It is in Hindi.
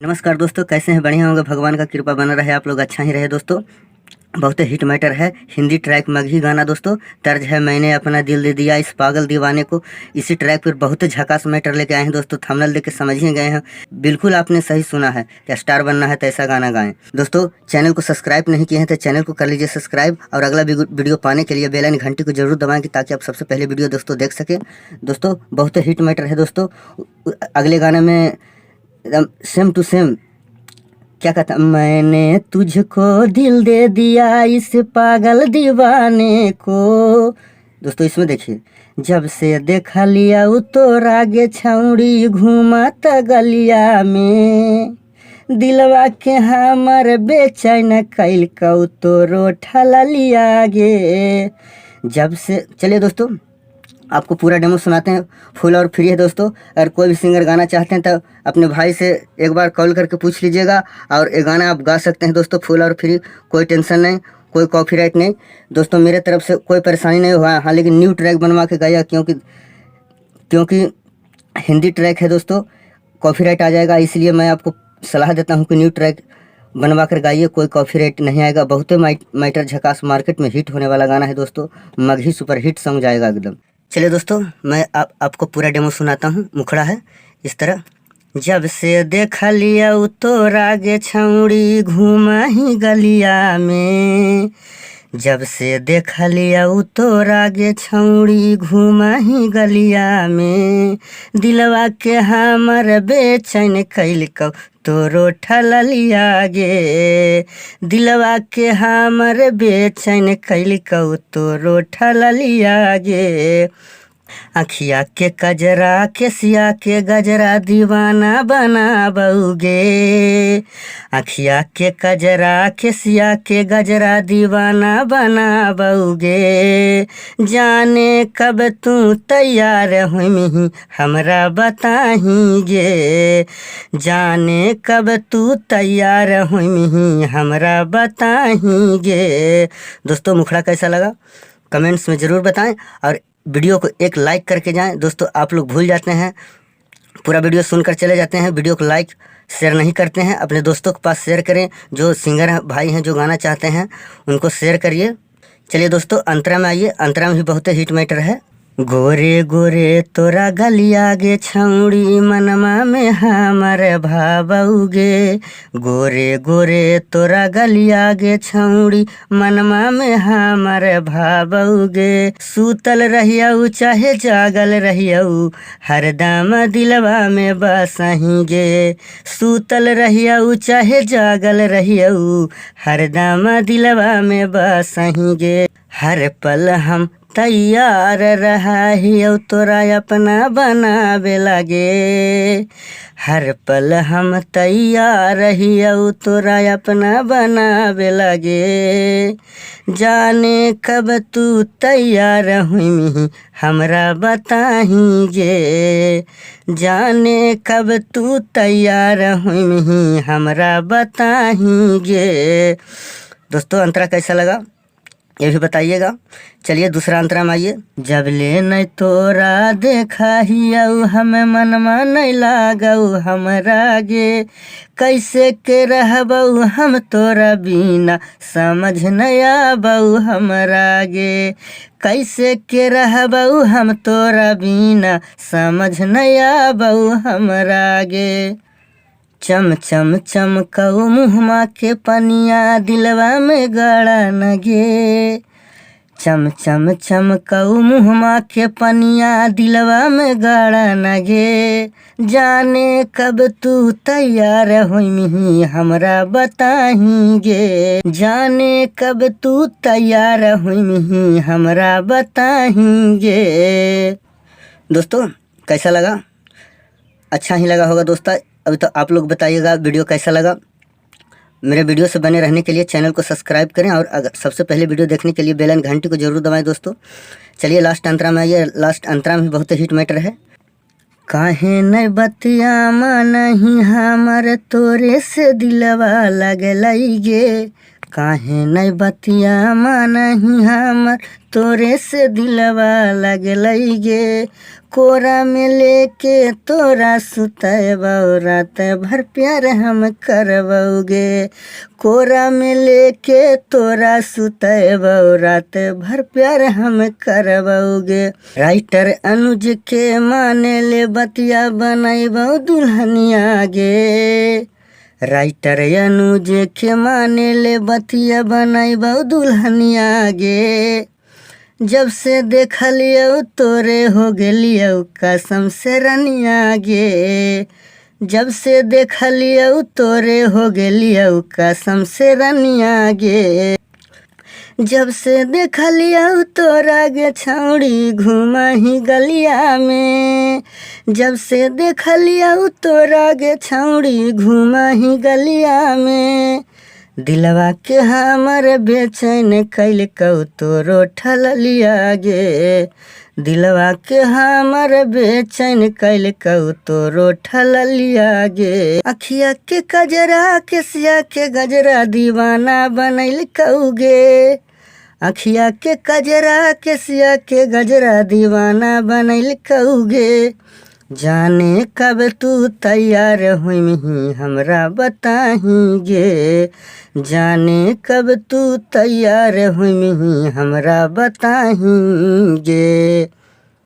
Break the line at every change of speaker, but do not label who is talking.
नमस्कार दोस्तों, कैसे हैं? बढ़िया होंगे, भगवान का कृपा बना रहे, आप लोग अच्छा ही रहे दोस्तों। बहुत हिट मैटर है हिंदी ट्रैक मगही गाना दोस्तों। तर्ज है मैंने अपना दिल दे दिया इस पागल दीवाने को। इसी ट्रैक पर बहुत झकास मैटर लेके आए हैं दोस्तों। थंबनेल देख के समझ ही गए हैं, बिल्कुल आपने सही सुना है कि स्टार बनना है तो ऐसा गाना गाएं दोस्तों। चैनल को सब्सक्राइब नहीं किए हैं तो चैनल को कर लीजिए सब्सक्राइब, और अगला वीडियो पाने के लिए बेल आइकन घंटी को जरूर दबाएं ताकि आप सबसे पहले वीडियो दोस्तों देख सकें। दोस्तों बहुत हिट मैटर है दोस्तों। अगले गाने में एकदम सेम टू सेम क्या कहता, मैंने तुझको दिल दे दिया इस पागल दीवाने को। दोस्तों इसमें देखिए, जब से देखा लिया तो आगे छौड़ी घूमाता गलिया में, दिलवा के हमर बेचैन कैल कौ तो रोठा लिया गे। जब से चलिए दोस्तों आपको पूरा डेमो सुनाते हैं, फुल और फ्री है दोस्तों। अगर कोई भी सिंगर गाना चाहते हैं तो अपने भाई से एक बार कॉल करके पूछ लीजिएगा, और ये गाना आप गा सकते हैं दोस्तों, फुल और फ्री, कोई टेंशन नहीं, कोई कॉपीराइट नहीं दोस्तों। मेरे तरफ से कोई परेशानी नहीं हुआ। हाँ, लेकिन न्यू ट्रैक बनवा के गाया, क्योंकि हिंदी ट्रैक है दोस्तों, कॉपीराइट आ जाएगा। इसलिए मैं आपको सलाह देता हूँ कि न्यू ट्रैक बनवा कर गाइए, कोई कॉपीराइट नहीं आएगा। बहुत मैटर झकास मार्केट में हिट होने वाला गाना है दोस्तों। मगही सुपर हिट सॉन्ग जाएगा एकदम। चलिए दोस्तों मैं आपको पूरा डेमो सुनाता हूँ। मुखड़ा है इस तरह, जब से देखा लिया तो आगे छौड़ी घूमा ही गलिया में, जब से देखा लिया तो आगे छौड़ी घूमा ही गलिया में, दिलवा के हमर बेचैन कैल कौ तो रोठा लिया गे, दिलवा के हमर बेचैन कैल कौ तो रोठा लिया गे। अखिया के कजरा केसिया के गजरा दीवाना बनाबोगे, अखिया के कजरा केसिया के गजरा दीवाना बनाबोगे, जाने कब तू तैयार हुई हमरा बताहीगे, जाने कब तू तैयार हुई हमरा बताहीगे। दोस्तों मुखड़ा कैसा लगा कमेंट्स में ज़रूर बताएं, और वीडियो को एक लाइक करके जाएं दोस्तों। आप लोग भूल जाते हैं, पूरा वीडियो सुनकर चले जाते हैं, वीडियो को लाइक शेयर नहीं करते हैं। अपने दोस्तों के पास शेयर करें, जो सिंगर भाई हैं जो गाना चाहते हैं उनको शेयर करिए। चलिए दोस्तों अंतरा में आइए, अंतरा में भी बहुत हिट मैटर है। गोरे गोरे तोरा गलिया गे छौड़ी मनमा में हमर भावगे, गोरे गोरे तोरा गलिया गे छौड़ी मनमा में हमर भावगे, सूतल रहियऊ चाहे जागल रहियऊ हरदम दिलवा में बसहीगे, सूतल रहियऊ चाहे जागल रहियऊ हरदम दिलवा में बसहीगे। हर पल हम तैयार रहियो तोरा अपना बनावे लगे, हर पल हम तैयार रहियो तोरा अपना बनावे लगे, जाने कब तू तैयार हुई हमरा बताहीगे, जाने कब तू तैयार हुई हमरा बताहीगे। दोस्तों अंतरा कैसा लगा ये भी बताइएगा। चलिए दूसरा अंतरा में आइए। जब ले नहीं तोरा देखा हियऊ हमें मनमा नहीं लागऊ हमरा गे, कैसे के रहबऊ हम तोरा बिना समझ नहीं आबऊ हमरा गे, कैसे के रहबऊ हम तोरा बिना समझ नहीं आबऊ हमरा गे। चम चम चमकऊ मुहमा के पनिया दिलवा में गड़ा नगे, चम चम चमकऊ मुहमा के पनिया दिलवा में गड़ा नगे, जाने कब तू तैयार हुई हमरा बताहीगे, जाने कब तू तैयार हुई हमरा बताहीगे। दोस्तों कैसा लगा? अच्छा ही लगा होगा दोस्तों। अभी तो आप लोग बताइएगा वीडियो कैसा लगा। मेरे वीडियो से बने रहने के लिए चैनल को सब्सक्राइब करें, और अगर सबसे पहले वीडियो देखने के लिए बेल आइकन घंटी को जरूर दबाएं दोस्तों। चलिए लास्ट अंतरा में आइए। लास्ट अंतरा में बहुत हिट मैटर है। काहे नहीं बतिया नहीं हमर तोरे से दिलवा लगलई गे, काहे नहीं बतिया मानही हमर तोरे से दिलवा लगलई गे। कोरा में लेके तोरा सुतैबौ रात भर प्यार हम करबौगे। कोरा में लेके तोरा सुतैबौ रात भर प्यार हम करबौगे। राइटर अनुज के माने ले बतिया बनैबौ दुल्हनिया गे। राइटर अनुज के माने ले बतिया बनैबौ दुल्हनिया गे। जब से देखलियौ तोरे हो गेलियौ कसम से रनिया गे। जब से देखलियौ तोरे हो गेलियौ कसम से रनिया गे। जब से देखलियौ तोरा गे छौड़ी घुमही गलिया में। जब से देखलियौ तोरा गे छौड़ी घुमही गलिया में। दिलवा के हमर बेचैन कैलकौ तोरो ठललिया गे। दिलवा के हमर बेचैन कैलकौ तोरो ठललिया गे। अखिया के कजरा केसिया के गजरा दीवाना बनैलकौ गे। अखिया के कजरा केसिया के गजरा दीवाना बनैलकौ गे। जाने कब तू तैयार होइमही हमरा बताही गे। जाने कब तू तैयार होइमही हमरा बताही गे।